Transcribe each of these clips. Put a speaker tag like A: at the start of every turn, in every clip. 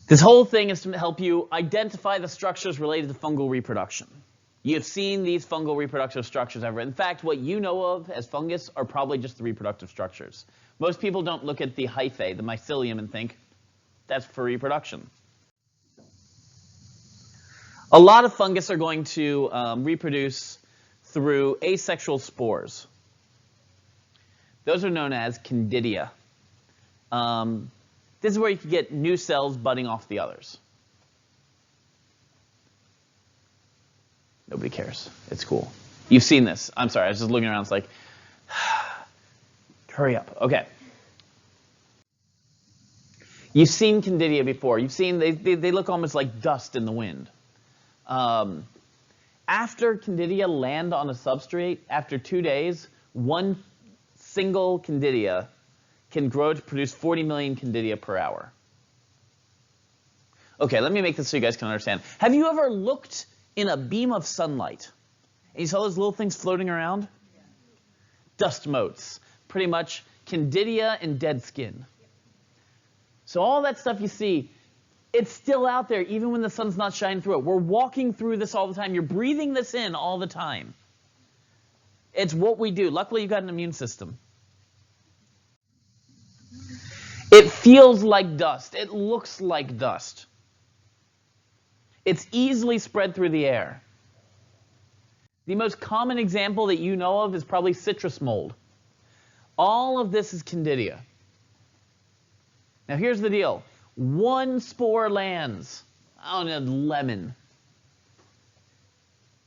A: This whole thing is to help you identify the structures related to fungal reproduction. You've seen these fungal reproductive structures ever. In fact, what you know of as fungus are probably just the reproductive structures. Most people don't look at the hyphae, the mycelium, and think that's for reproduction. A lot of fungus are going to reproduce through asexual spores. Those are known as candida. This is where you can get new cells budding off the others. Nobody cares. It's cool. You've seen this. I'm sorry, I was just looking around. It's like, hurry up. Okay. You've seen candida before. You've seen, they look almost like dust in the wind. After candida land on a substrate, after 2 days, one single candida can grow to produce 40 million candida per hour. Okay, let me make this so you guys can understand. Have you ever looked in a beam of sunlight and you saw those little things floating around? Yeah. Dust motes, pretty much candida and dead skin. So all that stuff you see, it's still out there even when the sun's not shining through it. We're walking through this all the time. You're breathing this in all the time. It's what we do. Luckily, you've got an immune system. It feels like dust. It looks like dust. It's easily spread through the air. The most common example that you know of is probably citrus mold. All of this is candida. Now here's the deal. One spore lands on a lemon.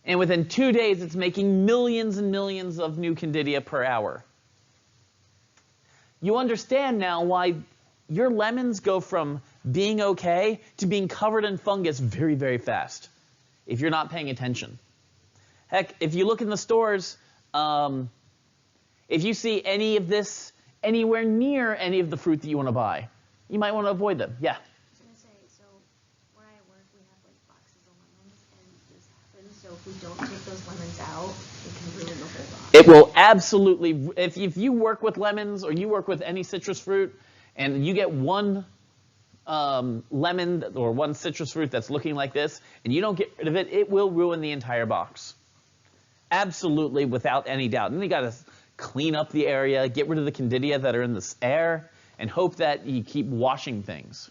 A: And within 2 days, it's making millions and millions of new candida per hour. You understand now why your lemons go from being okay to being covered in fungus very, very fast if you're not paying attention. Heck, if you look in the stores, if you see any of this anywhere near any of the fruit that you want to buy, you might want to avoid them. Yeah? I
B: was going to say, so where I work, we have like boxes of lemons, and this happens. So if we don't take those lemons out, it can ruin the whole box.
A: It will absolutely, if you work with lemons or you work with any citrus fruit, and you get one lemon or one citrus fruit that's looking like this, and you don't get rid of it, it will ruin the entire box. Absolutely, without any doubt. And you got to clean up the area, get rid of the candida that are in the air, and hope that you keep washing things.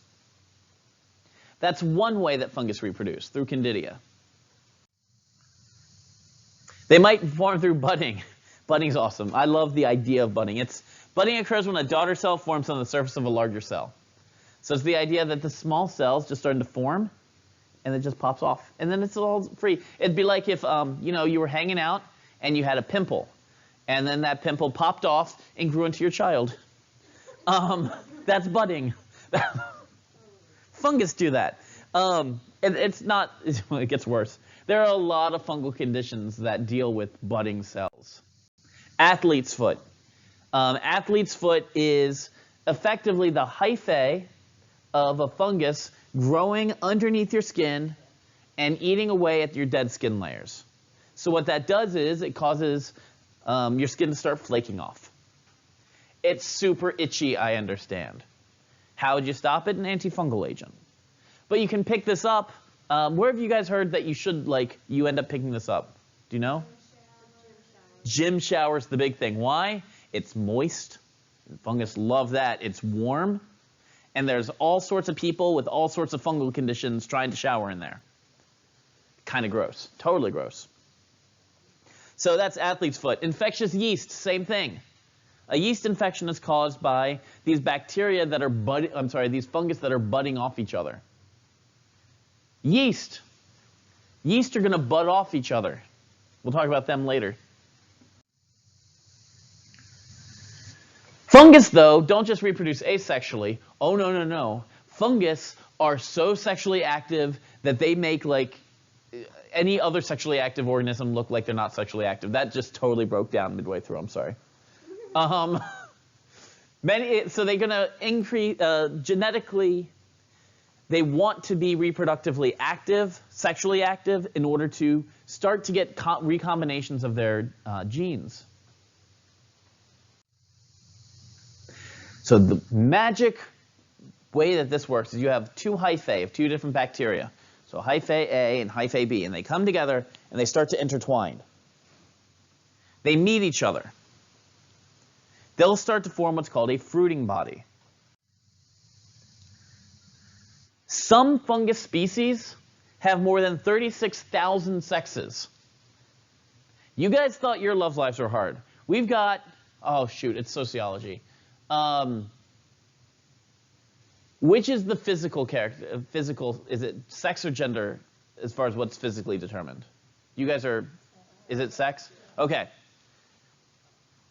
A: That's one way that fungus reproduce, through candida. They might form through budding. Budding's awesome. I love the idea of budding. Budding occurs when a daughter cell forms on the surface of a larger cell. So it's the idea that the small cell's just starting to form, and it just pops off. And then it's all free. It'd be like if you were hanging out and you had a pimple, and then that pimple popped off and grew into your child. That's budding. Fungus do that. It's not, it gets worse. There are a lot of fungal conditions that deal with budding cells. Athlete's foot. Athlete's foot is effectively the hyphae of a fungus growing underneath your skin and eating away at your dead skin layers. So what that does is it causes your skin to start flaking off. It's super itchy, I understand. How would you stop it? An antifungal agent. But you can pick this up. Where have you guys heard that you end up picking this up? Do you know? Gym shower's the big thing. Why? It's moist. Fungus love that. It's warm. And there's all sorts of people with all sorts of fungal conditions trying to shower in there. Kind of gross. Totally gross. So that's athlete's foot. Infectious yeast, same thing. A yeast infection is caused by these bacteria that are these fungus that are budding off each other. Yeast. Yeast are going to bud off each other. We'll talk about them later. Fungus, though, don't just reproduce asexually. Oh, no, no, no. Fungus are so sexually active that they make any other sexually active organism look like they're not sexually active. That just totally broke down midway through. I'm sorry. So they're going to increase genetically. They want to be reproductively active, sexually active, in order to start to get recombinations of their genes. So the magic way that this works is you have two hyphae of two different bacteria. So hyphae A and hyphae B, and they come together and they start to intertwine. They meet each other. They'll start to form what's called a fruiting body. Some fungus species have more than 36,000 sexes. You guys thought your love lives were hard. We've got, oh shoot, it's sociology. Which is the physical character? Physical, is it sex or gender as far as what's physically determined? You guys are, is it sex? Okay.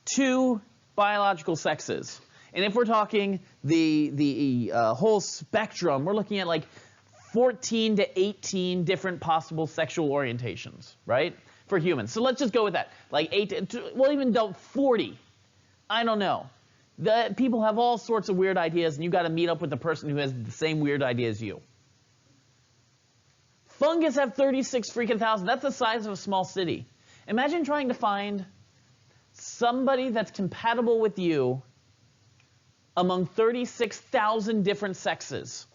A: 2 biological sexes. And if we're talking the whole spectrum, we're looking at like 14 to 18 different possible sexual orientations, right? For humans. So let's just go with that. Like 8 to, well, even 40. I don't know. People have all sorts of weird ideas, and you got to meet up with the person who has the same weird idea as you. Fungus have 36 freaking thousand. That's the size of a small city. Imagine trying to find somebody that's compatible with you among 36,000 different sexes.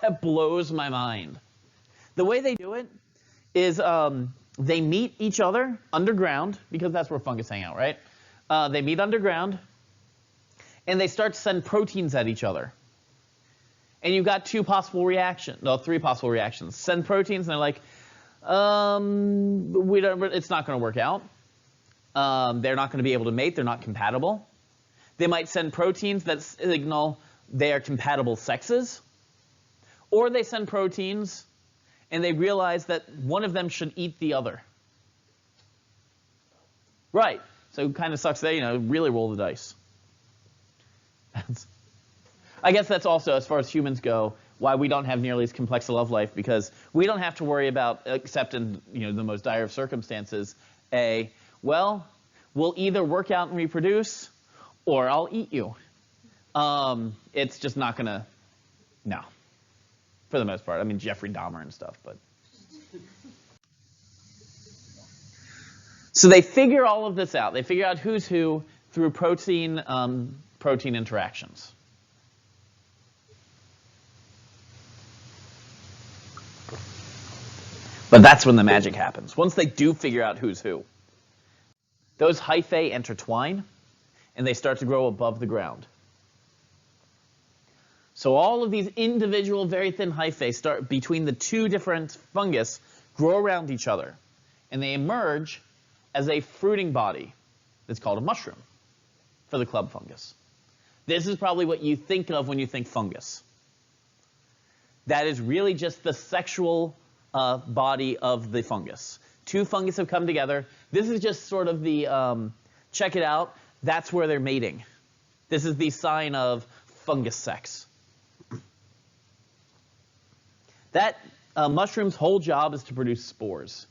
A: That blows my mind. The way they do it is they meet each other underground, because that's where fungus hang out, right? They meet underground, and they start to send proteins at each other. And you've got 3 possible reactions. Send proteins, and they're like, it's not going to work out. They're not going to be able to mate. They're not compatible. They might send proteins that signal they are compatible sexes. Or they send proteins, and they realize that one of them should eat the other. Right. So it kind of sucks that, really roll the dice. I guess that's also, as far as humans go, why we don't have nearly as complex a love life, because we don't have to worry about, except in the most dire of circumstances, well, we'll either work out and reproduce, or I'll eat you. It's just not going to, no. For the most part. I mean, Jeffrey Dahmer and stuff, but. So they figure all of this out. They figure out who's who through protein interactions. But that's when the magic happens. Once they do figure out who's who, those hyphae intertwine, and they start to grow above the ground. So all of these individual, very thin hyphae start between the 2 different fungus, grow around each other, and they emerge as a fruiting body that's called a mushroom for the club fungus. This is probably what you think of when you think fungus. That is really just the sexual body of the fungus. 2 fungus have come together. This is just sort of the, check it out, that's where they're mating. This is the sign of fungus sex. That mushroom's whole job is to produce spores.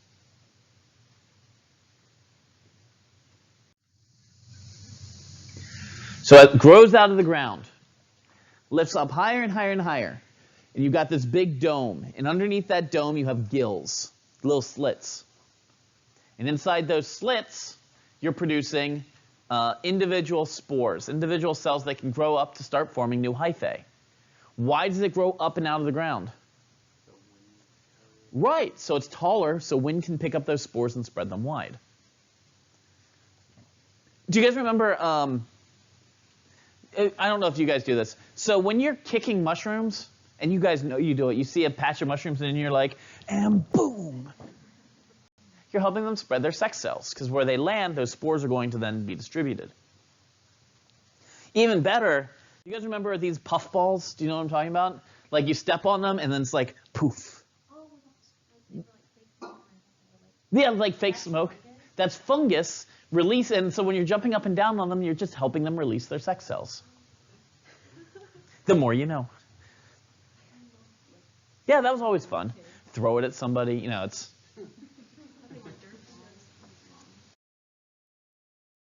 A: So it grows out of the ground, lifts up higher and higher and higher, and you've got this big dome. And underneath that dome, you have gills, little slits. And inside those slits, you're producing individual spores, individual cells that can grow up to start forming new hyphae. Why does it grow up and out of the ground? Right, so it's taller, so wind can pick up those spores and spread them wide. Do you guys remember, I don't know if you guys do this. So when you're kicking mushrooms, and you guys know you do it, you see a patch of mushrooms and you're like, and boom. You're helping them spread their sex cells, because where they land, those spores are going to then be distributed. Even better, you guys remember these puff balls? Do you know what I'm talking about? Like you step on them and then it's like poof. Yeah, like fake smoke. That's fungus release, and so when you're jumping up and down on them, you're just helping them release their sex cells. The more you know. Yeah, that was always fun. Throw it at somebody, it's